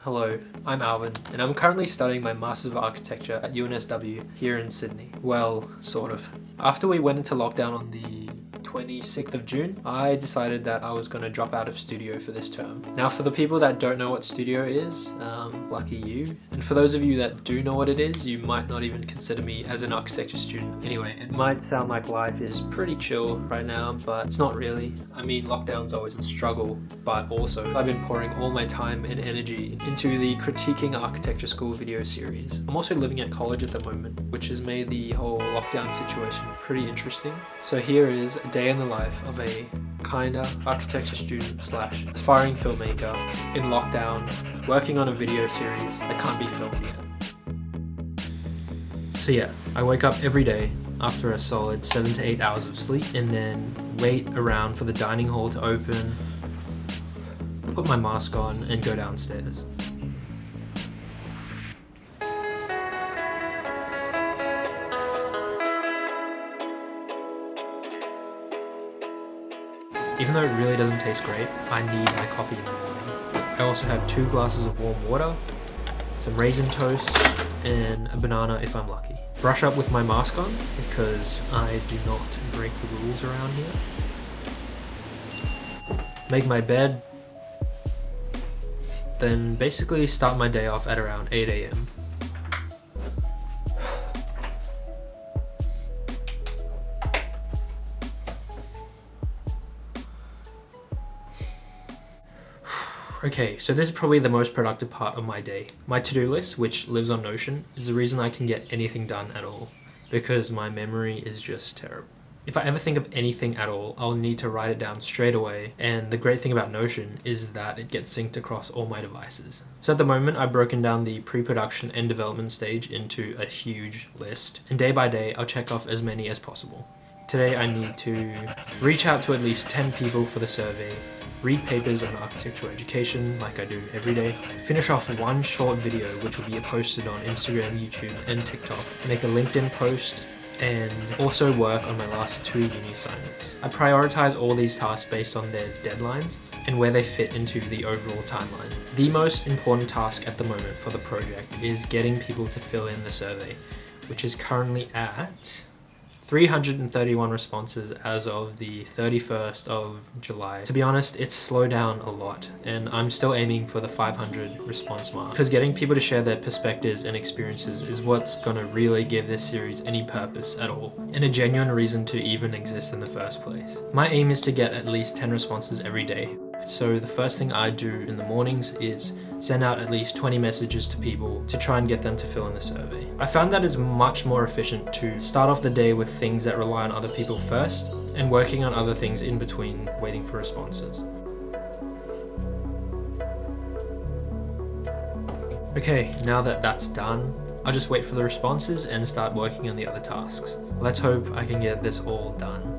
Hello, I'm Alvin, and I'm currently studying my Masters of Architecture at UNSW here in Sydney. Well, sort of. After we went into lockdown on the 26th of June, I decided that I was going to drop out of studio for this term. Now, for the people that don't know what studio is, lucky you. And for those of you that do know what it is, you might not even consider me as an architecture student. Anyway, it might sound like life is pretty chill right now, but it's not really. I mean, lockdown's always a struggle, but also I've been pouring all my time and energy into the Critiquing Architecture School video series. I'm also living at college at the moment, which has made the whole lockdown situation pretty interesting. So here is a day in the life of a kinda architecture student slash aspiring filmmaker in lockdown, working on a video series that can't be filmed yet. So yeah, I wake up every day after a solid 7 to 8 hours of sleep and then wait around for the dining hall to open, put my mask on and go downstairs. Even though it really doesn't taste great, I need my coffee in the morning. I also have 2 glasses of warm water, some raisin toast, and a banana if I'm lucky. Brush up with my mask on because I do not break the rules around here. Make my bed, then basically start my day off at around 8 AM. Okay, so this is probably the most productive part of my day. My to-do list, which lives on Notion, is the reason I can get anything done at all, because my memory is just terrible. If I ever think of anything at all, I'll need to write it down straight away, and the great thing about Notion is that it gets synced across all my devices. So at the moment, I've broken down the pre-production and development stage into a huge list, and day by day, I'll check off as many as possible. Today, I need to reach out to at least 10 people for the survey, read papers on architectural education like I do every day, finish off one short video which will be posted on Instagram, YouTube, and TikTok, make a LinkedIn post, and also work on my last 2 uni assignments. I prioritize all these tasks based on their deadlines and where they fit into the overall timeline. The most important task at the moment for the project is getting people to fill in the survey, which is currently at 331 responses as of the 31st of July. To be honest, it's slowed down a lot, and I'm still aiming for the 500 response mark, because getting people to share their perspectives and experiences is what's gonna really give this series any purpose at all, and a genuine reason to even exist in the first place. My aim is to get at least 10 responses every day. So the first thing I do in the mornings is send out at least 20 messages to people to try and get them to fill in the survey. I found that it's much more efficient to start off the day with things that rely on other people first and working on other things in between waiting for responses. Okay, now that that's done, I'll just wait for the responses and start working on the other tasks. Let's hope I can get this all done.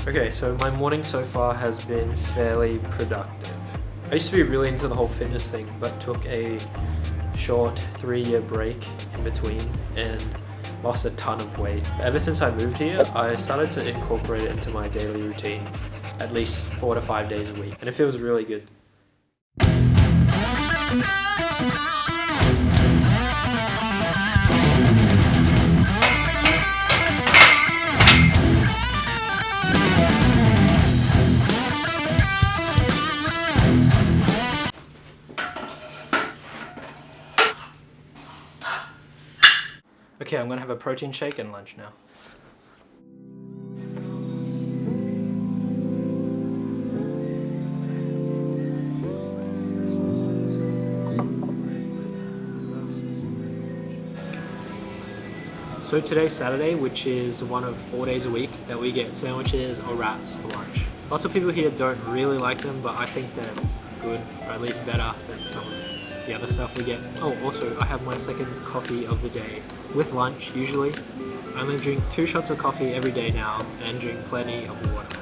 Okay, so my morning so far has been fairly productive. I used to be really into the whole fitness thing, but took a short 3-year break in between and lost a ton of weight. Ever since I moved here, I started to incorporate it into my daily routine at least 4 to 5 days a week, and it feels really good. Okay, I'm gonna have a protein shake and lunch now. So today's Saturday, which is one of 4 days a week that we get sandwiches or wraps for lunch. Lots of people here don't really like them, but I think they're good, or at least better than some of them. the other stuff we get. Oh, also, I have my second coffee of the day with lunch, usually. I only drink 2 shots of coffee every day now and drink plenty of water.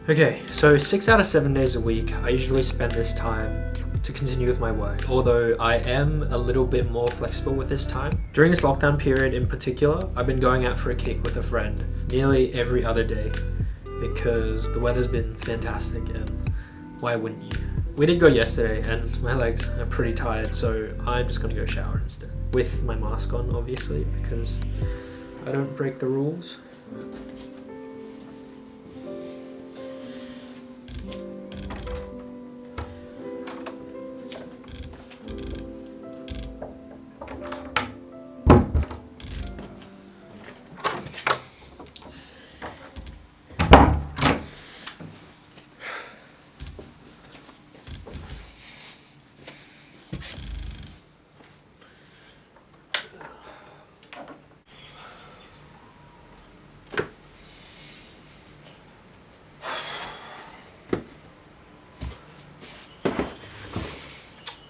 Okay, so 6 out of 7 days a week, I usually spend this time to continue with my work, although I am a little bit more flexible with this time. During this lockdown period in particular, I've been going out for a kick with a friend nearly every other day because the weather's been fantastic, and why wouldn't you? We did go yesterday and my legs are pretty tired, so I'm just gonna go shower instead. With my mask on, obviously, because I don't break the rules.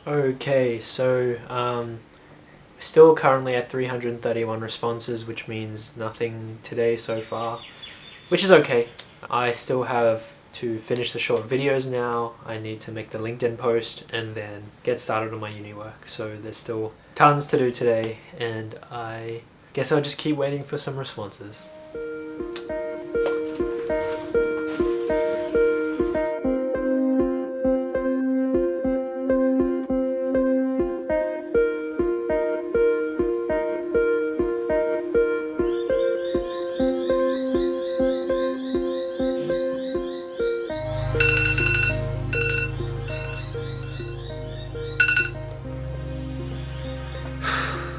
Okay, so still currently at 331 responses, which means nothing today so far, which is okay. I still have to finish the short videos now. I need to make the LinkedIn post and then get started on my uni work. So there's still tons to do today, and I guess I'll just keep waiting for some responses.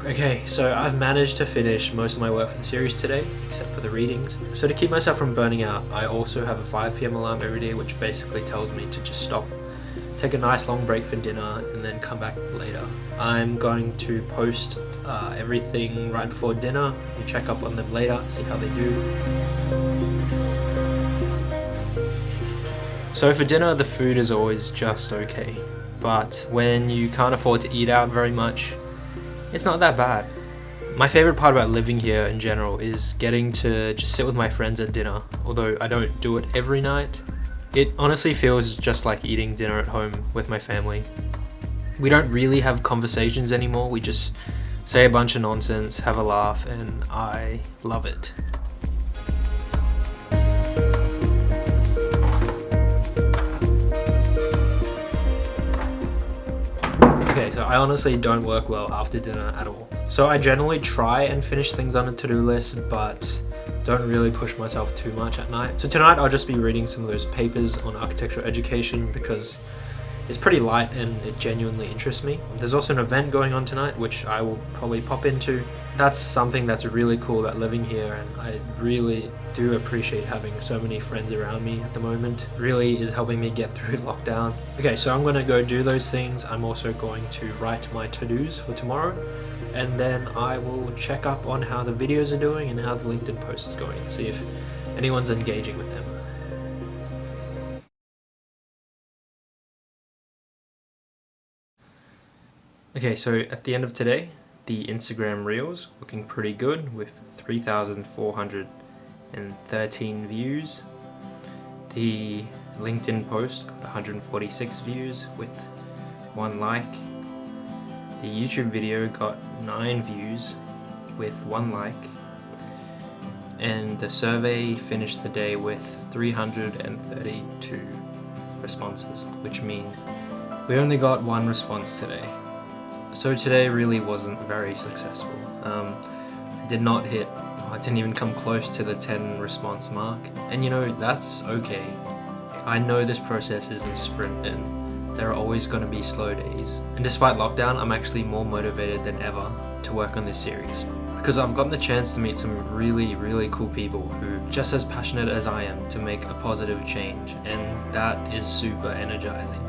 Okay, so I've managed to finish most of my work for the series today, except for the readings. So to keep myself from burning out, I also have a 5 PM alarm every day, which basically tells me to just stop, take a nice long break for dinner, and then come back later. I'm going to post everything right before dinner and check up on them later, see how they do. So for dinner, the food is always just okay, but when you can't afford to eat out very much, it's not that bad. My favorite part about living here in general is getting to just sit with my friends at dinner, although I don't do it every night. It honestly feels just like eating dinner at home with my family. We don't really have conversations anymore, we just say a bunch of nonsense, have a laugh, and I love it. Okay, so I honestly don't work well after dinner at all. So I generally try and finish things on a to-do list, but don't really push myself too much at night. So tonight I'll just be reading some of those papers on architectural education because it's pretty light and it genuinely interests me. There's also an event going on tonight, which I will probably pop into. That's something that's really cool about living here, and I really do appreciate having so many friends around me at the moment. It really is helping me get through lockdown. Okay, so I'm gonna go do those things. I'm also going to write my to-dos for tomorrow, and then I will check up on how the videos are doing and how the LinkedIn post is going, see if anyone's engaging with them. Okay, so at the end of today, the Instagram Reels looking pretty good with 3,413 views. The LinkedIn post got 146 views with 1 like. The YouTube video got 9 views with 1 like. And the survey finished the day with 332 responses, which means we only got 1 response today. So today really wasn't very successful. I didn't even come close to the 10 response mark. And you know, that's okay. I know this process isn't a sprint and there are always going to be slow days. And despite lockdown, I'm actually more motivated than ever to work on this series, because I've gotten the chance to meet some really, really cool people who are just as passionate as I am to make a positive change, and that is super energizing.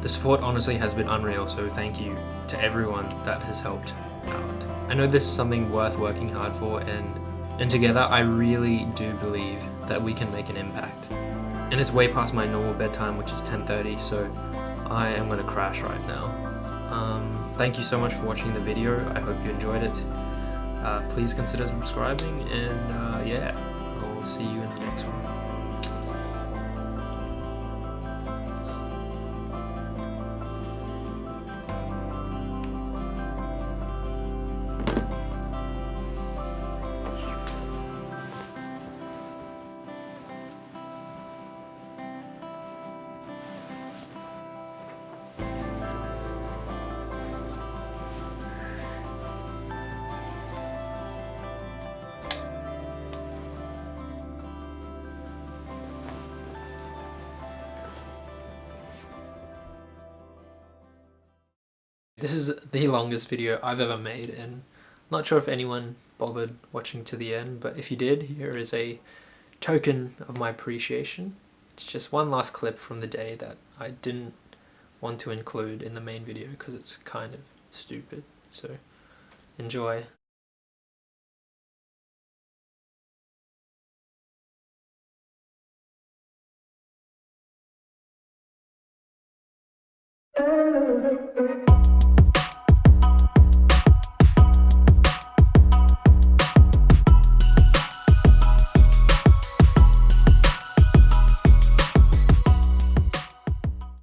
The support honestly has been unreal, so thank you to everyone that has helped out. I know this is something worth working hard for, and And together, I really do believe that we can make an impact. And it's way past my normal bedtime, which is 10:30, so I am gonna crash right now. Thank you so much for watching the video. I hope you enjoyed it. Please consider subscribing, and yeah, I'll see you in the next one. This is the longest video I've ever made, and not sure if anyone bothered watching to the end, but if you did, here is a token of my appreciation. It's just one last clip from the day that I didn't want to include in the main video because it's kind of stupid, so enjoy.